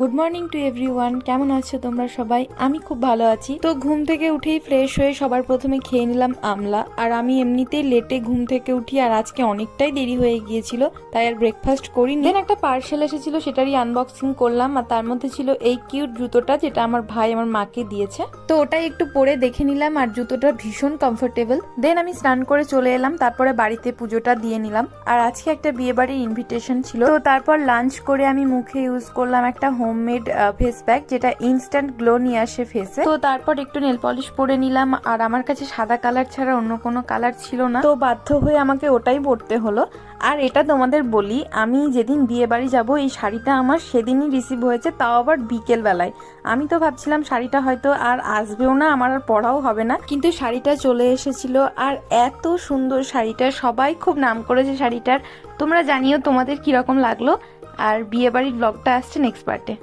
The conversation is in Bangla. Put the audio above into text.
Good morning to everyone. কেমন আছো তোমরা সবাই? আমি খুব ভালো আছি। তো ঘুম থেকে উঠেই ফ্রেশ হয়ে সবার প্রথমে খেয়ে নিলাম আমলা। আর আমি এমনিতেই লেটে ঘুম থেকে উঠি, আর আজকে অনেকটাই দেরি হয়ে গিয়েছিল, তাই আর ব্রেকফাস্ট করিনি। দেন একটা পার্সেল এসেছিল, সেটারই আনবক্সিং করলাম। আর তার মধ্যে ছিল এই কিউট জুতোটা, যেটা আমার ভাই আমার মাকে দিয়েছে। তো ওটাই একটু পরে দেখে নিলাম, আর জুতোটা ভীষণ কমফোর্টেবল। দেন আমি স্নান করে চলে এলাম, তারপরে বাড়িতে পুজোটা দিয়ে নিলাম। আর আজকে একটা বিয়ে বাড়ির ইনভিটেশন ছিল। তো তারপর লাঞ্চ করে আমি মুখে ইউজ করলাম একটা হোমমেড ফেস প্যাক, যেটা ইনস্ট্যান্ট গ্লো নিয়ে আসে ফেসে। তো তারপর একটু নেল পলিশ পরে নিলাম, আর আমার কাছে সাদা কালার ছাড়া অন্য কোনো কালার ছিল না, তো বাধ্য হয়ে আমাকে ওটাই পরতে হলো। আর এটা তোমাদের বলি, আমি যেদিন বিয়ে বাড়ি যাবো এই শাড়িটা আমার সেদিনই রিসিভ হয়েছে, তাও আবার বিকেল বেলায়। আমি তো ভাবছিলাম শাড়িটা হয়তো আর আসবেও না, আমার আর পরাও হবে না, কিন্তু শাড়িটা চলে এসেছিল। আর এত সুন্দর শাড়িটা, সবাই খুব নাম করেছে শাড়িটার। তোমরা জানিও তোমাদের কিরকম লাগলো। আর বিয়ে বাড়ির ব্লগটা আসছে নেক্সট পার্টে।